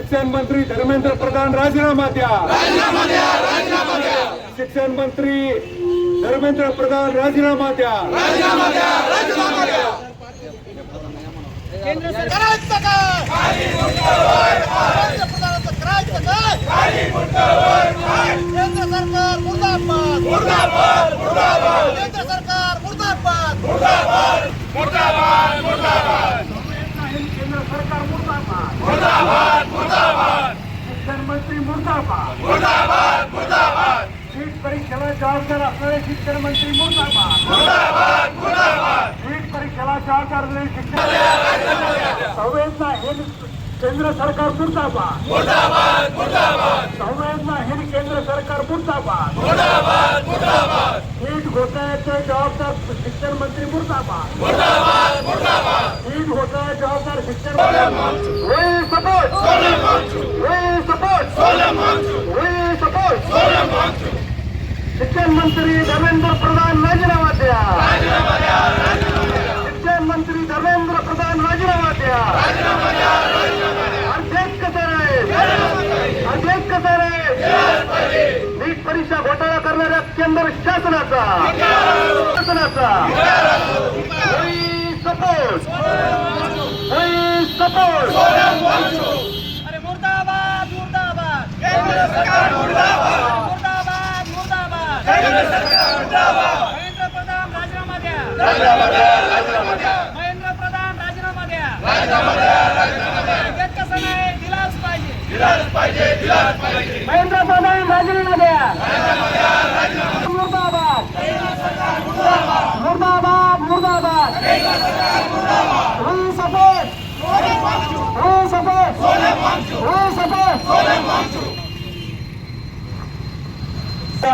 शिक्षण मंत्री धर्मेंद्र प्रधान राजीनामा द्या। शिक्षण मंत्री धर्मेंद्र प्रधान राजीनामा द्या। केंद्र सरकारचं काय? पंतप्रधानाचं करायचं काय? केंद्र सरकार मुर्दाबाद, मुर्दाबाद, मुर्दाबाद. केंद्र सरकार मुर्दाबाद, मुर्दाबाद, मुर्दाबाद, मुर्दाबाद. केंद्र सरकार मुर्दाबाद, मुर्दाबाद, मुर्दाबाद. शिक्षण मंत्री मुर्दाबाद, मुर्दाबाद, मुर्दाबाद. नीट परीक्षेला जबाबदार असणारे शिक्षण मंत्री मुर्दाबाद, मुर्दाबाद, मुर्दाबाद. नीट परीक्षेला जबाबदार असणारे शिक्षण संवेदनाहीन केंद्र सरकार मुर्दाबाद, मुर्दाबाद, मुर्दाबाद. संवेदनाहीन केंद्र सरकार मुर्दाबाद, मुर्दाबाद, मुर्दाबाद. नीट घोटाळ्याचे जबाबदार शिक्षण मंत्री मुर्दाबाद, मुर्दाबाद, मुर्दाबाद. नीट घोटाळ्याचे जबाबदार शिक्षण We support, we support. शिक्षण मंत्री धर्मेंद्र प्रधान राजीनामा द्या। शिक्षण मंत्री धर्मेंद्र प्रधान राजीनामा द्या। अध्यक्ष कसं आहे? अध्यक्ष कसं आहे? नीट परीक्षा घोटाळा करणाऱ्या केंद्र शासनाचा अरे मुर्दाबाद, मुर्दाबाद. केंद्र सरकार मुर्दाबाद, मुर्दाबाद, मुर्दाबाद. केंद्र सरकार मुर्दाबाद. महेंद्र प्रधान राजीनामा द्या. महेंद्र प्रधान राजीनामा द्या. अध्यक्ष कसं नाही? दिलाच पाहिजे. महेंद्र प्रधान राजीनामा द्या. मुर्दाबाद, मुर्दाबाद, मुर्दाबाद. We support.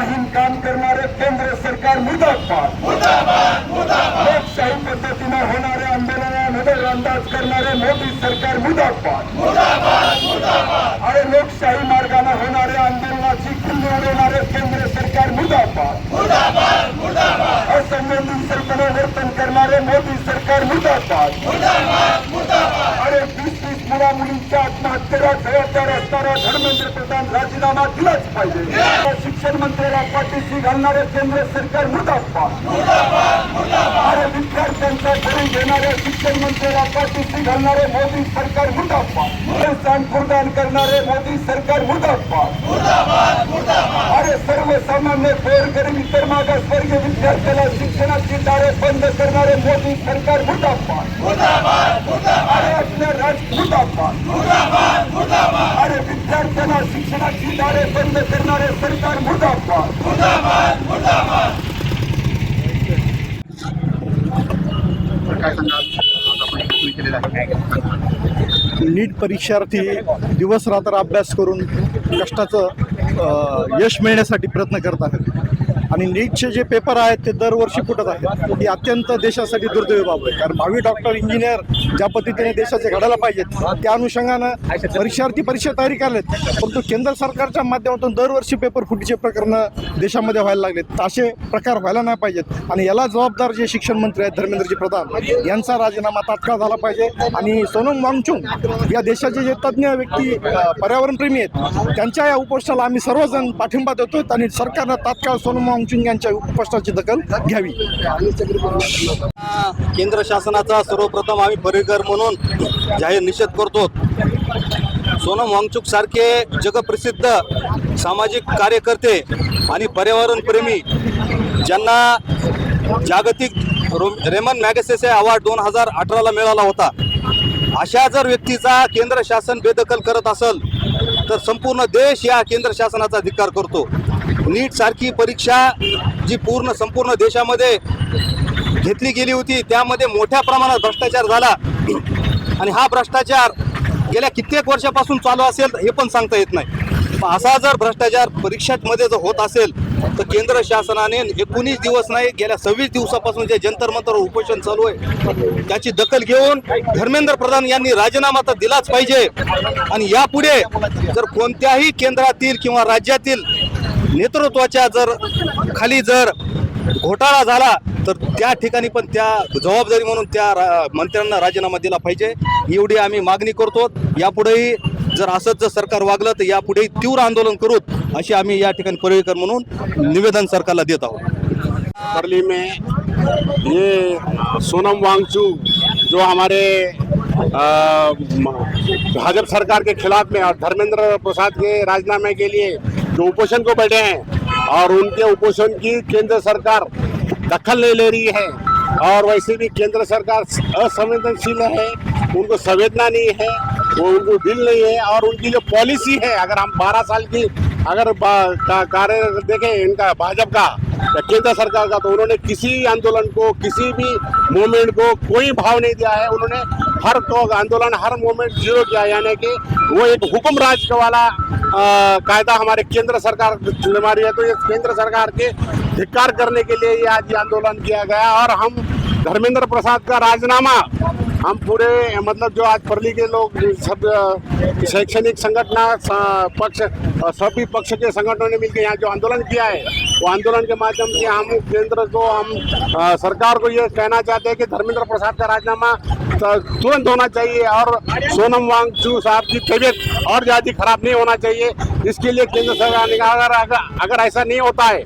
हिंद काम करणारे केंद्र सरकार मुर्दाबाद, लोकशाही पद्धतीने होणाऱ्या आंदोलनामध्ये अंदाज करणारे मोदी सरकार मुर्दाबाद, आणि लोकशाही मार्गाने होणाऱ्या आंदोलनाची खिल्ली उडवणारे केंद्र सरकार मुर्दाबाद, असंवेदनशीलपणे वर्तन करणारे मोदी सरकार मुर्दाबाद, आणि 20 मुला मुलींच्या आत्महत्येला जबाबदार असणारा धर्मेंद्र प्रधान राजीनामा दिलाच पाहिजे. शिक्षण मंत्र्याला पाठीशी घालणारे केंद्र सरकार मुर्दाबाद, आणि विद्यार्थ्यांचा बळी घेणाऱ्या शिक्षण मंत्र्याला पाठीशी घालणारे मोदी सरकार मुर्दाबाद, प्रदान करणारे मोदी सरकार मुर्दाबाद, आणि सर्वसामान्य गोरगरीब इतर मागासवर्गीय विद्यार्थ्याला शिक्षणाची दारे बंद करणारे मोदी सरकार मुर्दाबाद, आणि आपल्या मुर्दाबाद, आणि विद्यार्थ्यांना शिक्षणाची दारे बंद करणारे सरकार मुर्दाबाद. नीट परीक्षार्थी दिवस रात्र अभ्यास करून कष्टाचं यश मिळण्यासाठी प्रयत्न करत आहेत, आणि नीटचे जे पेपर आहेत ते दरवर्षी फुटत आहेत. ही अत्यंत देशासाठी दुर्दैवी बाब आहे, कारण भावी डॉक्टर इंजिनियर ज्या पद्धतीने देशाचे घडायला पाहिजेत त्या अनुषंगानं परीक्षार्थी परीक्षा तयारी करलेत, परंतु केंद्र सरकारच्या माध्यमातून दरवर्षी पेपर फुटीचे प्रकरणं देशामध्ये व्हायला लागलेत. तर असे प्रकार व्हायला नाही पाहिजेत, आणि याला जबाबदार जे शिक्षण मंत्री आहेत धर्मेंद्रजी प्रधान यांचा राजीनामा तात्काळ झाला पाहिजे. आणि सोनम वांगचुक या देशाचे जे तज्ज्ञ व्यक्ती पर्यावरणप्रेमी आहेत त्यांच्या या उपोषणाला आम्ही सर्वजण पाठिंबा देतो, आणि सरकारनं तात्काळ सोनम वांगचुक यांच्या उपोषणाची दखल घ्यावी. केंद्र शासनाचा सर्वप्रथम आम्ही परीकर म्हणून जाहीर निषेध करतो. सोनम वांगचुक सारखे जगप्रसिद्ध सामाजिक कार्यकर्ते आणि पर्यावरणप्रेमी ज्यांना जागतिक रेमन मॅगसेसे अवॉर्ड 2018ला मिळाला होता, अशा जर व्यक्तीचा केंद्र शासन बेदखल करत असेल तर संपूर्ण देश या केंद्र शासनाचा धिक्कार करतो. नीट सारखी परीक्षा जी संपूर्ण देशामध्ये घेतली गेली होती त्यामध्ये मोठ्या प्रमाणात भ्रष्टाचार झाला, आणि हा भ्रष्टाचार गेल्या कित्येक वर्षापासून चालू असेल हे पण सांगता येत नाही. असा जर भ्रष्टाचार परीक्षांमध्ये जर होत असेल तर केंद्र शासनाने 19 दिवस नाही गेल्या 26 दिवसापासून जे जंतर मंतर उपोषण चालू आहे त्याची दखल घेऊन धर्मेंद्र प्रधान यांनी राजीनामा तर दिलाच पाहिजे. आणि यापुढे जर कोणत्याही केंद्रातील किंवा राज्यातील नेतृत्वाच्या खाली जर घोटाळा झाला तर त्या ठिकाणी पण त्या जबाबदारी म्हणून त्या मंत्र्यांना राजीनामा दिला पाहिजे, एवढी आम्ही मागणी करतो. यापुढेही जर असंच जर सरकार वागलं तर यापुढे तीव्र आंदोलन करू अशी आम्ही या ठिकाणी परेकर म्हणून निवेदन सरकारला देत आहोत. बरली में ये सोनम वांगचुक जो हमारे भाजपा सरकार के खिलाफ में और धर्मेंद्र प्रसाद के राजीनामे के लिए जो उपोषण को बैठे हैं और उनके उपोषण की केंद्र सरकार दखल नहीं ले रही है और वैसे भी केंद्र सरकार असंवेदनशील है, उनको संवेदना नहीं है, वो उनको दिल नहीं है और उनकी जो पॉलिसी है अगर हम 12 साल की अगर कार्य देखें इनका भाजपा का केंद्र सरकार का तो उन्होंने किसी आंदोलन को किसी भी मूवमेंट को कोई भाव नहीं दिया है। उन्होंने हर तो आंदोलन हर मूवमेंट जीरो किया, यानी कि वो एक हुक्म राज वाला कायदा हमारे केंद्र सरकार हमारी है। तो ये केंद्र सरकार के धिक्कार करने के लिए ये आज ये आंदोलन किया गया और हम धर्मेंद्र प्रसाद का राजीनामा हम पूरे मतलब जो आज परली के लोग सब शैक्षणिक संगठन पक्ष सभी पक्ष के संगठनों ने मिलकर यहाँ जो आंदोलन किया है वो आंदोलन के माध्यम से हम केंद्र को हम सरकार को ये कहना चाहते हैं कि धर्मेंद्र प्रसाद का राजीनामा तुरंत होना चाहिए और सोनम वांगचुक साहब की तबीयत और ज़्यादा खराब नहीं होना चाहिए। इसके लिए केंद्र सरकार ने कहा अगर ऐसा नहीं होता है,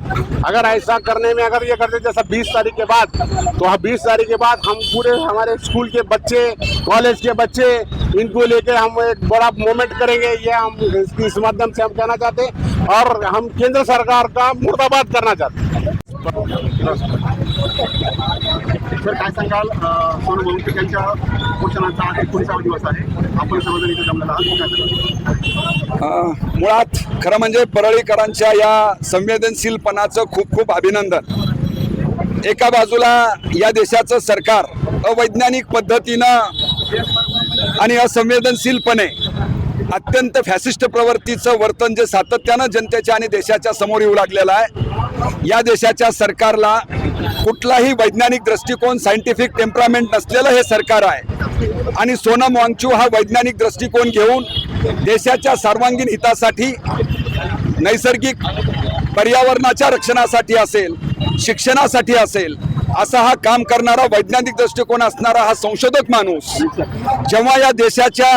अगर ऐसा करने में अगर ये करते जैसा 20 तारीख के बाद तो 20 तारीख के बाद हम पूरे हमारे स्कूल के बच्चे कॉलेज के बच्चे इनको लेकर हम एक बड़ा मूवमेंट करेंगे। ये हम इस माध्यम से हम कहना चाहते हैं और हम केंद्र सरकार का मुर्दाबाद करना चाहते हैं। सर काय सांगाल सोनम वांगचुक यांच्या उपोषणाचा आज 19वा दिवस आहे, आपण सर्वजण इथे जमलेला आहात. मुळात खरं म्हणजे परळीकरांच्या या संवेदनशीलपणाचं खूप खूप अभिनंदन. एका बाजूला या देशाचं सरकार अवैज्ञानिक पद्धतीनं आणि असंवेदनशीलपणे अत्यंत फॅसिस्ट प्रवृत्तीचं वर्तन जे सातत्यानं जनतेच्या आणि देशाच्या समोर येऊ लागलेलं आहे. या देशाच्या सरकारला कुठलाही वैज्ञानिक दृष्टिकोन सायंटिफिक टेम्परामेंट नसलेलं हे सरकार आहे आणि सोनम वांगचुक हा वैज्ञानिक दृष्टिकोन घेऊन देशाच्या सर्वांगीण हितासाठी नैसर्गिक पर्यावरणाच्या रक्षणासाठी असेल शिक्षणासाठी असेल असा हा काम करणारा वैज्ञानिक दृष्टिकोन असणारा हा संशोधक माणूस जेव्हा या देशाच्या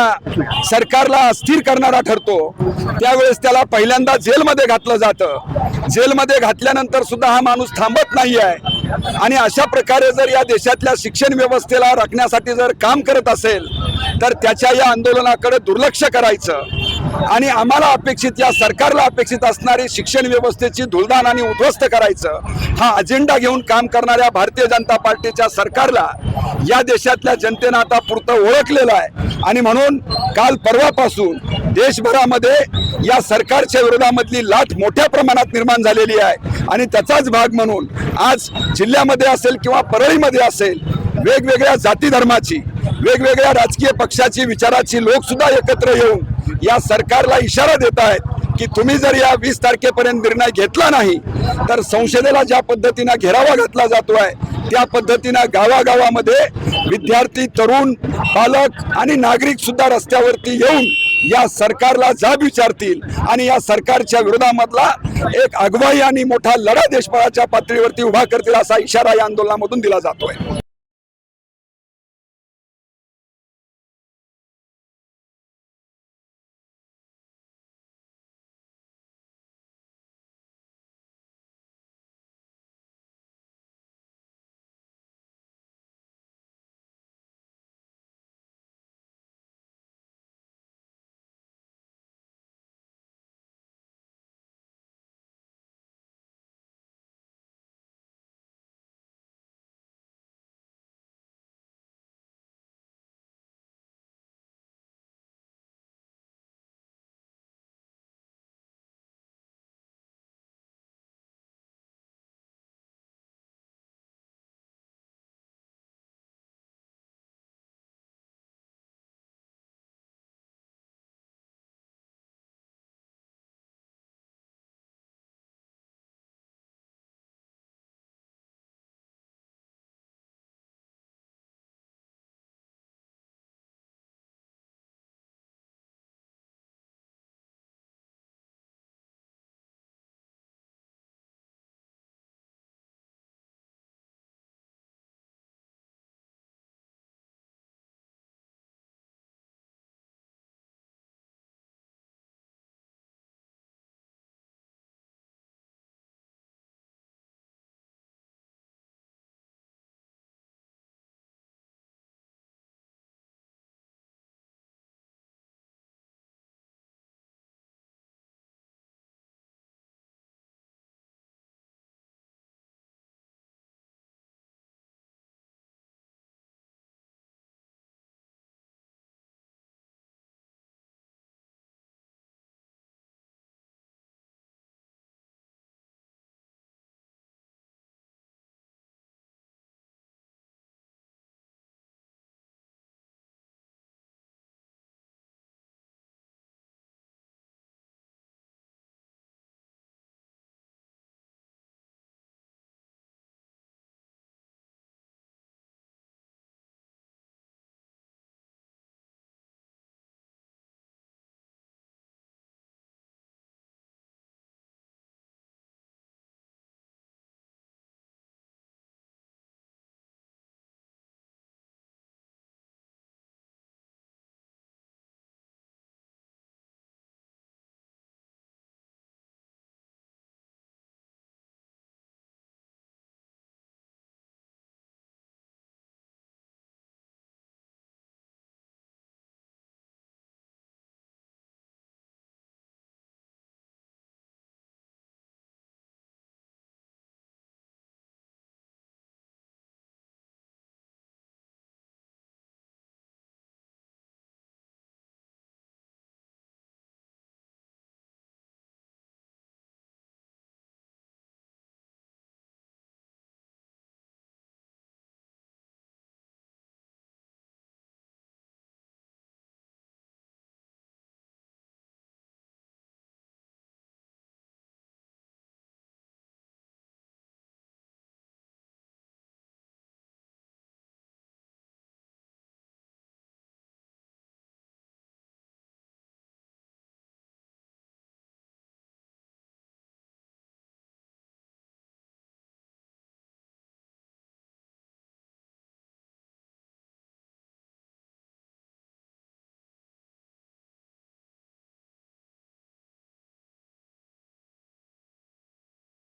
सरकारला अस्थिर करणारा ठरतो त्यावेळेस त्याला पहिल्यांदा जेलमध्ये घातलं जातं. जेलमध्ये घातल्यानंतर सुद्धा हा माणूस थांबत नाही आहे आणि अशा प्रकारे जर या देशातल्या शिक्षण व्यवस्थेला राखण्यासाठी जर काम करत असेल तर त्याच्या या आंदोलनाकडे दुर्लक्ष करायचं आणि आम्हाला अपेक्षित या सरकारला अपेक्षित असणारी शिक्षण व्यवस्थेची धुळदाण आणि उद्ध्वस्त करायचं हा अजेंडा घेऊन काम करणाऱ्या भारतीय जनता पार्टीच्या सरकारला या देशातल्या जनतेनं आता पुरतं ओळखलेलं आहे आणि म्हणून काल परवापासून देशभरामध्ये या सरकारच्या विरोधामधली लाट मोठ्या प्रमाणात निर्माण झालेली आहे आणि त्याचाच भाग म्हणून आज जिल्ह्यामध्ये असेल किंवा परळीमध्ये असेल वेगवेगळ्या जाती धर्माची वेगवेगळ्या राजकीय पक्षाची विचाराची लोक सुद्धा एकत्र येऊन या सरकारला इशारा देत आहेत की तुम्ही जर या 20 तारखेपर्यंत निर्णय घेतला नाही तर संसदेला ज्या पद्धतीने घेरावा घातला जातोय त्या पद्धतीने गावागावामध्ये विद्यार्थी तरुण पालक आणि नागरिक सुद्धा रस्त्यावरती येऊन या सरकारला जाब विचारतील आणि या सरकारच्या विरोधामधला एक आगवाई आणि मोठा लढा देशभराच्या पातळीवरती उभा करतील असा इशारा या आंदोलनामधून दिला जातोय.